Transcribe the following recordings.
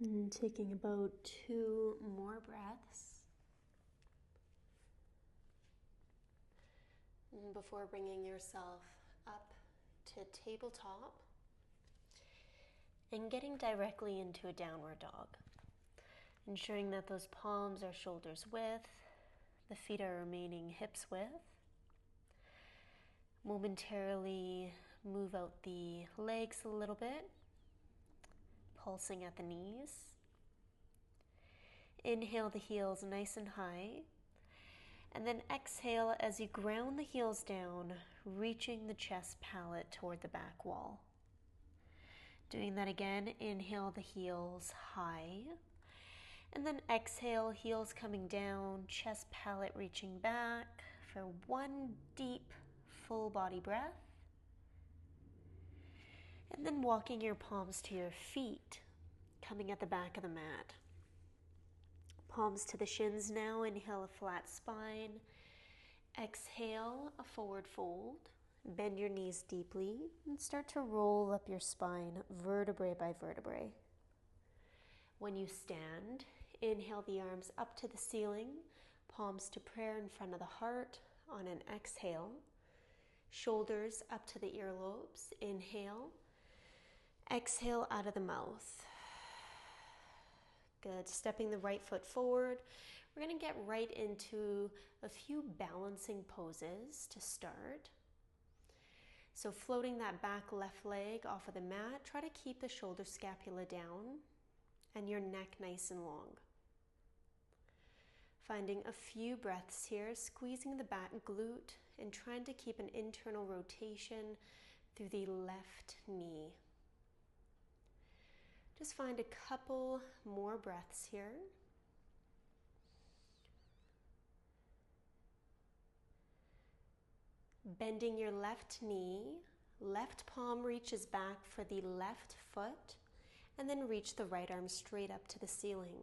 And taking about 2 more breaths before bringing yourself up to tabletop and getting directly into a downward dog. Ensuring that those palms are shoulders width, the feet are remaining hips width. Momentarily move out the legs a little bit, pulsing at the knees. Inhale the heels nice and high, and then exhale as you ground the heels down, reaching the chest palate toward the back wall. Doing that again, inhale the heels high, and then exhale, heels coming down, chest palate reaching back for one deep, full body breath. And then walking your palms to your feet, coming at the back of the mat. Palms to the shins now, inhale a flat spine. Exhale, a forward fold. Bend your knees deeply and start to roll up your spine, vertebrae by vertebrae. When you stand, inhale the arms up to the ceiling, palms to prayer in front of the heart on an exhale. Shoulders up to the earlobes, inhale. Exhale out of the mouth. Good. Stepping the right foot forward. We're going to get right into a few balancing poses to start. So floating that back left leg off of the mat, try to keep the shoulder scapula down and your neck nice and long. Finding a few breaths here, squeezing the back glute and trying to keep an internal rotation through the left knee. Just find a couple more breaths here. Bending your left knee, left palm reaches back for the left foot, and then reach the right arm straight up to the ceiling.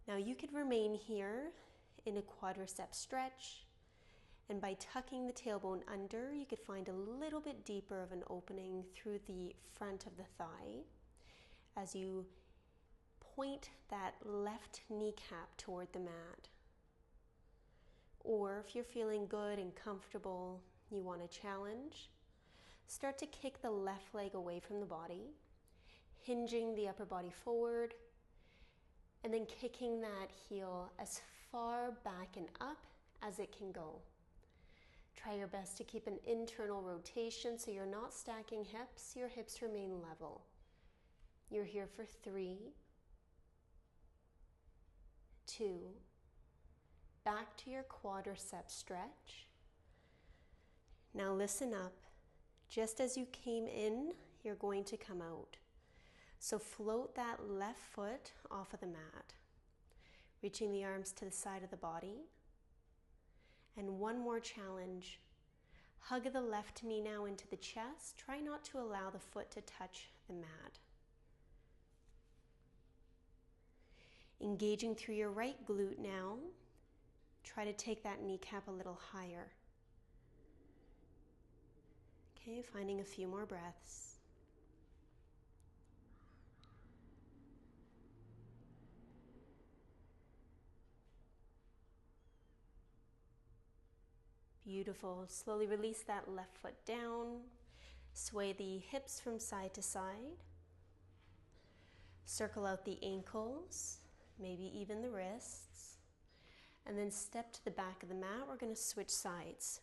Now you could remain here in a quadricep stretch, and by tucking the tailbone under, you could find a little bit deeper of an opening through the front of the thigh as you point that left kneecap toward the mat. Or if you're feeling good and comfortable, you want to challenge, start to kick the left leg away from the body, hinging the upper body forward, and then kicking that heel as far back and up as it can go. Try your best to keep an internal rotation so you're not stacking hips, your hips remain level. You're here for 3, 2, back to your quadricep stretch. Now listen up. Just as you came in, you're going to come out. So float that left foot off of the mat, reaching the arms to the side of the body. And one more challenge. Hug the left knee now into the chest. Try not to allow the foot to touch the mat. Engaging through your right glute now. Try to take that kneecap a little higher. Okay, finding a few more breaths. Beautiful. Slowly release that left foot down. Sway the hips from side to side. Circle out the ankles, maybe even the wrists. And then step to the back of the mat. We're going to switch sides.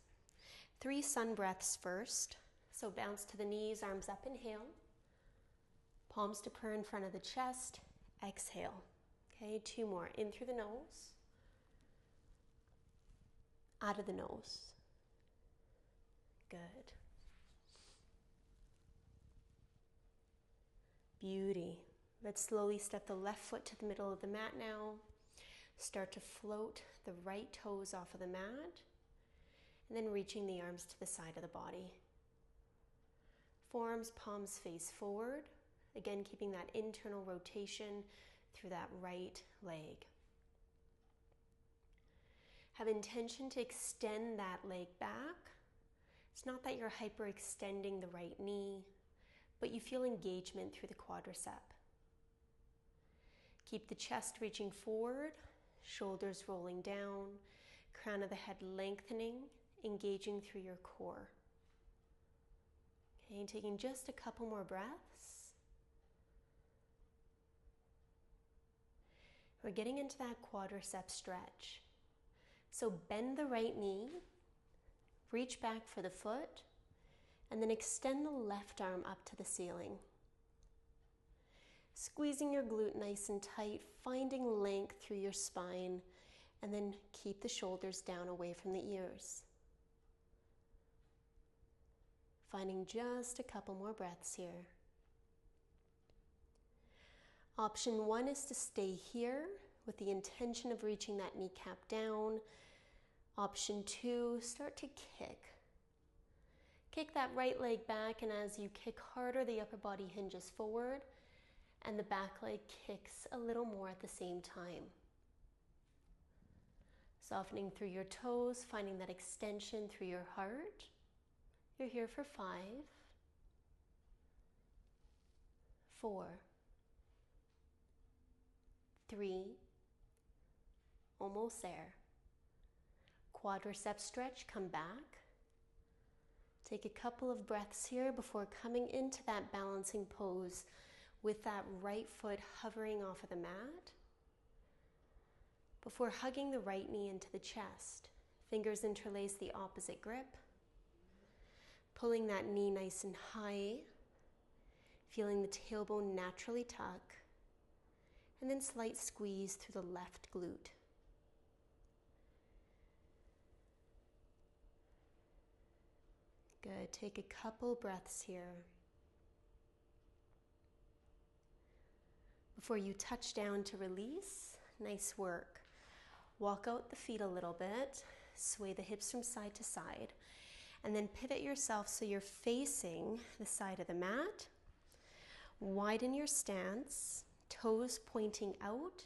3 sun breaths first. So bounce to the knees, arms up, inhale. Palms to prayer in front of the chest, exhale. Okay, 2 more. In through the nose. Out of the nose. Good. Beauty. Let's slowly step the left foot to the middle of the mat now. Start to float the right toes off of the mat. And then reaching the arms to the side of the body. Forearms, palms face forward. Again, keeping that internal rotation through that right leg. Have intention to extend that leg back. It's not that you're hyperextending the right knee, but you feel engagement through the quadricep. Keep the chest reaching forward, shoulders rolling down, crown of the head lengthening, engaging through your core. Okay, taking just a couple more breaths. We're getting into that quadricep stretch. So bend the right knee, reach back for the foot, and then extend the left arm up to the ceiling. Squeezing your glute nice and tight, finding length through your spine, and then keep the shoulders down away from the ears. Finding just a couple more breaths here. Option 1 is to stay here with the intention of reaching that kneecap down. Option 2, start to kick. Kick that right leg back, and as you kick harder, the upper body hinges forward, and the back leg kicks a little more at the same time. Softening through your toes, finding that extension through your heart. You're here for 5, 4, 3, almost there. Quadricep stretch, come back. Take a couple of breaths here before coming into that balancing pose with that right foot hovering off of the mat. Before hugging the right knee into the chest, fingers interlace the opposite grip. Pulling that knee nice and high, feeling the tailbone naturally tuck, and then slight squeeze through the left glute. Good, take a couple breaths here. Before you touch down to release, nice work. Walk out the feet a little bit, sway the hips from side to side, and then pivot yourself so you're facing the side of the mat. Widen your stance, toes pointing out,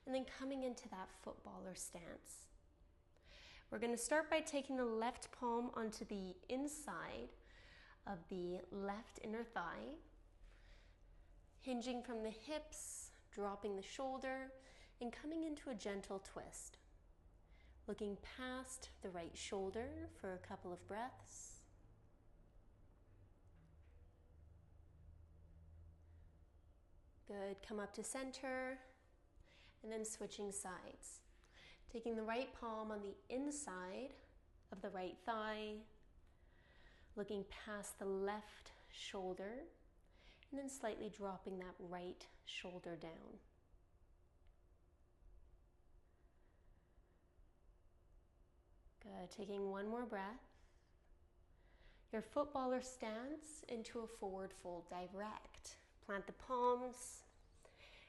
and then coming into that footballer stance. We're going to start by taking the left palm onto the inside of the left inner thigh, hinging from the hips, dropping the shoulder, and coming into a gentle twist. Looking past the right shoulder for a couple of breaths. Good, come up to center, and then switching sides. Taking the right palm on the inside of the right thigh, looking past the left shoulder, and then slightly dropping that right shoulder down. Good, taking one more breath. Your footballer stance into a forward fold direct. Plant the palms,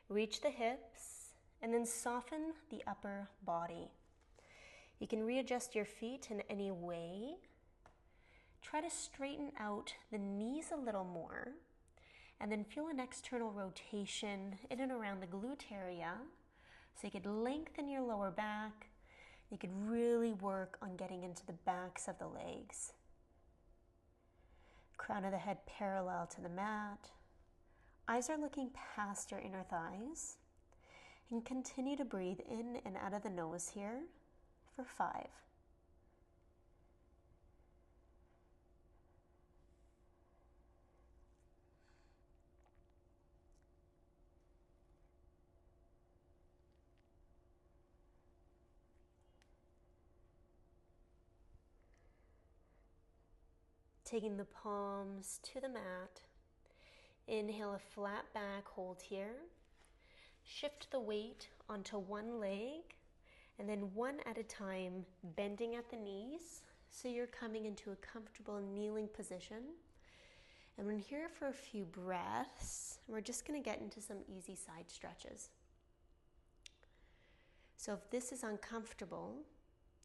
reach the hips, and then soften the upper body. You can readjust your feet in any way. Try to straighten out the knees a little more, and then feel an external rotation in and around the glute area, so you could lengthen your lower back. You could really work on getting into the backs of the legs. Crown of the head parallel to the mat. Eyes are looking past your inner thighs. And continue to breathe in and out of the nose here for 5. Taking the palms to the mat. Inhale a flat back, hold here. Shift the weight onto one leg, and then one at a time, bending at the knees, so you're coming into a comfortable kneeling position. And we're here for a few breaths. We're just going to get into some easy side stretches. So if this is uncomfortable,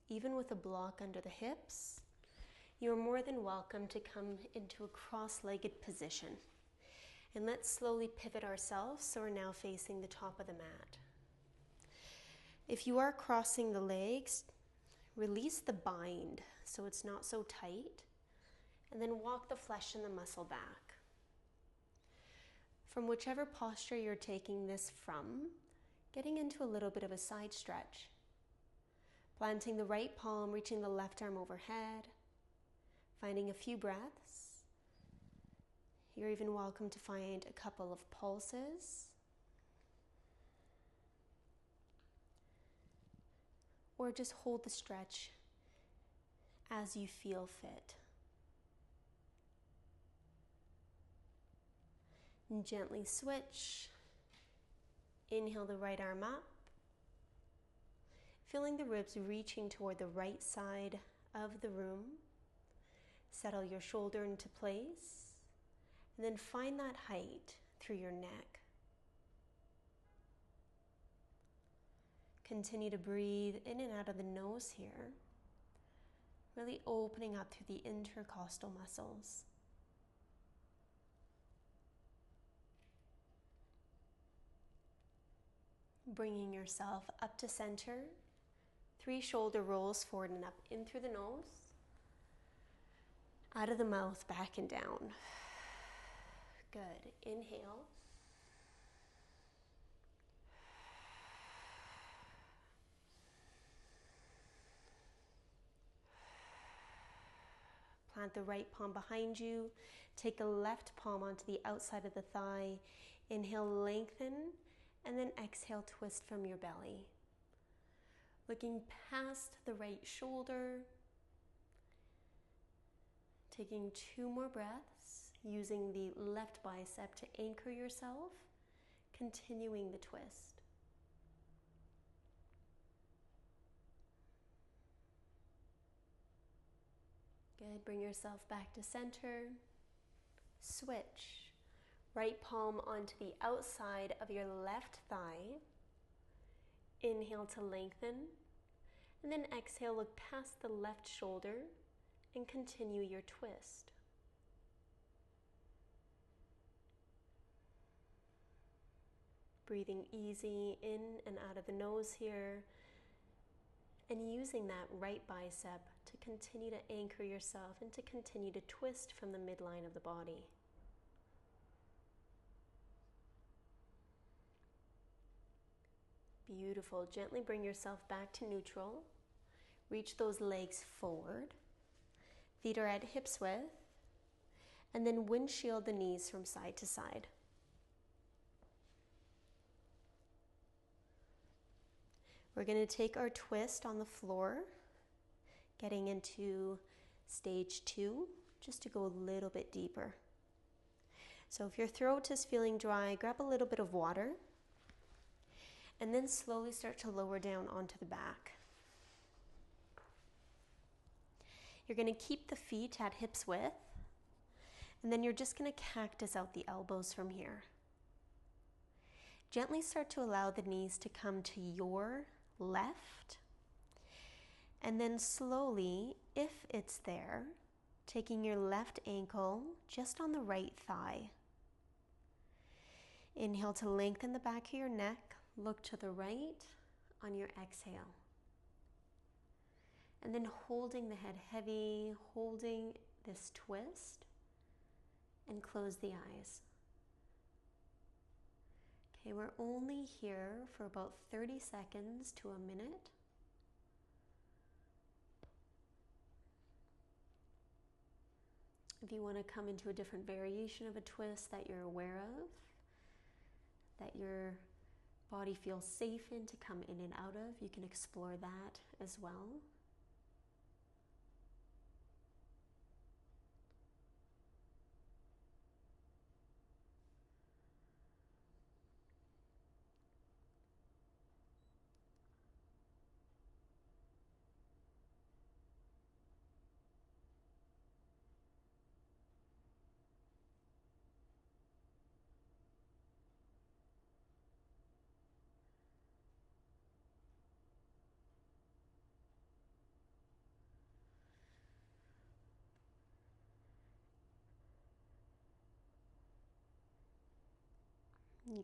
even with a block under the hips, you're more than welcome to come into a cross-legged position. And let's slowly pivot ourselves so we're now facing the top of the mat. If you are crossing the legs, release the bind so it's not so tight, and then walk the flesh and the muscle back. From whichever posture you're taking this from, getting into a little bit of a side stretch. Planting the right palm, reaching the left arm overhead, finding a few breaths. You're even welcome to find a couple of pulses. Or just hold the stretch as you feel fit. And gently switch. Inhale the right arm up. Feeling the ribs reaching toward the right side of the room. Settle your shoulder into place. And then find that height through your neck. Continue to breathe in and out of the nose here. Really opening up through the intercostal muscles. Bringing yourself up to center. 3 shoulder rolls forward and up, in through the nose. Out of the mouth, back and down. Good. Inhale. Plant the right palm behind you. Take the left palm onto the outside of the thigh. Inhale, lengthen, and then exhale, twist from your belly. Looking past the right shoulder. Taking 2 more breaths, using the left bicep to anchor yourself, continuing the twist. Good, bring yourself back to center. Switch. Right palm onto the outside of your left thigh. Inhale to lengthen, and then exhale, look past the left shoulder and continue your twist. Breathing easy in and out of the nose here, and using that right bicep to continue to anchor yourself and to continue to twist from the midline of the body. Beautiful. Gently bring yourself back to neutral. Reach those legs forward. Feet are at hips width. And then windshield the knees from side to side. We're going to take our twist on the floor, getting into stage 2, just to go a little bit deeper. So if your throat is feeling dry, grab a little bit of water. And then slowly start to lower down onto the back. You're going to keep the feet at hips width. And then you're just going to cactus out the elbows from here. Gently start to allow the knees to come to your left. And then slowly, if it's there, taking your left ankle just on the right thigh. Inhale to lengthen the back of your neck. Look to the right on your exhale. And then holding the head heavy, holding this twist, and close the eyes. Okay, we're only here for about 30 seconds to a minute. If you want to come into a different variation of a twist that you're aware of, that your body feels safe in to come in and out of, you can explore that as well.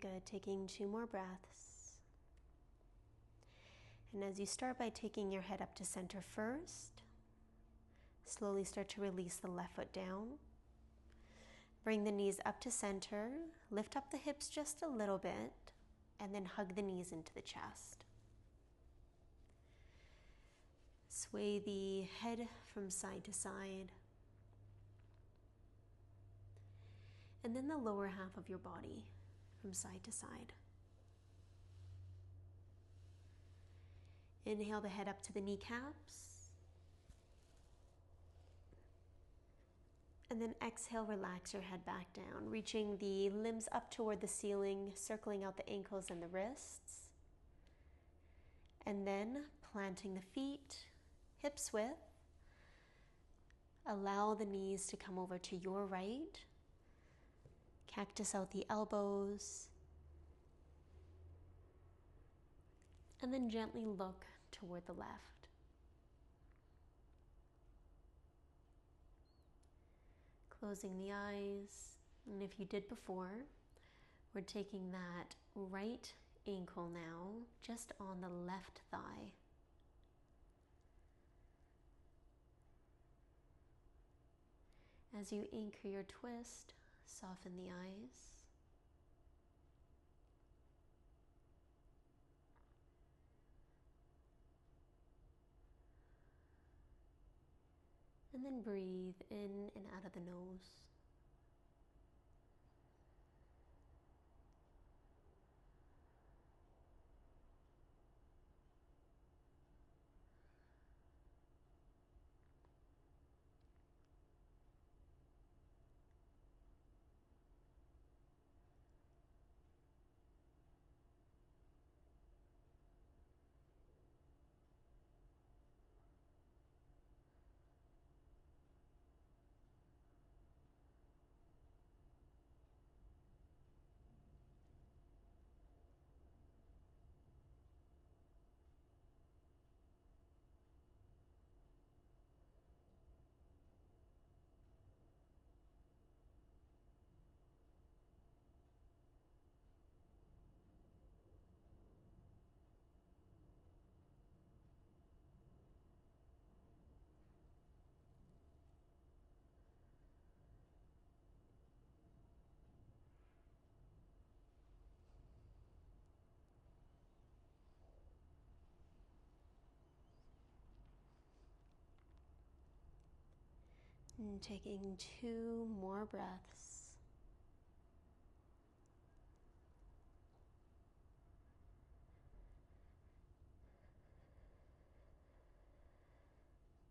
Good, taking 2 more breaths. And as you start by taking your head up to center first, slowly start to release the left foot down. Bring the knees up to center, lift up the hips just a little bit, and then hug the knees into the chest. Sway the head from side to side. And then the lower half of your body from side to side. Inhale the head up to the kneecaps. And then exhale, relax your head back down, reaching the limbs up toward the ceiling, circling out the ankles and the wrists. And then planting the feet, hips width. Allow the knees to come over to your right. Cactus out the elbows. And then gently look toward the left. Closing the eyes. And if you did before, we're taking that right ankle now just on the left thigh. As you anchor your twist, soften the eyes. And then breathe in and out of the nose. And taking 2 more breaths.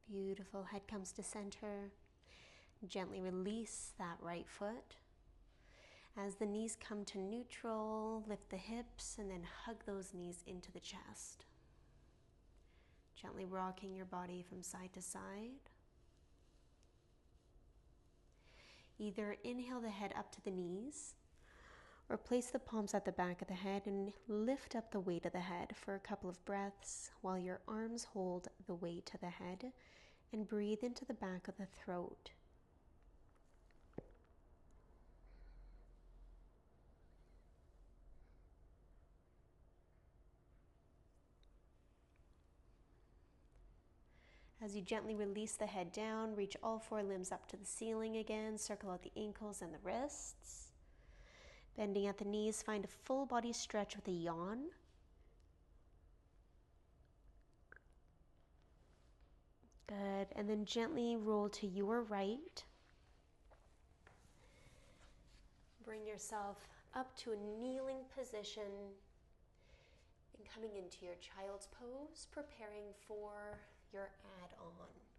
Beautiful. Head comes to center. Gently release that right foot. As the knees come to neutral, lift the hips and then hug those knees into the chest. Gently rocking your body from side to side. Either inhale the head up to the knees or place the palms at the back of the head and lift up the weight of the head for a couple of breaths while your arms hold the weight to the head and breathe into the back of the throat. As you gently release the head down, reach all 4 limbs up to the ceiling again, circle out the ankles and the wrists. Bending at the knees, find a full body stretch with a yawn. Good, and then gently roll to your right. Bring yourself up to a kneeling position and coming into your child's pose, preparing for your add-on.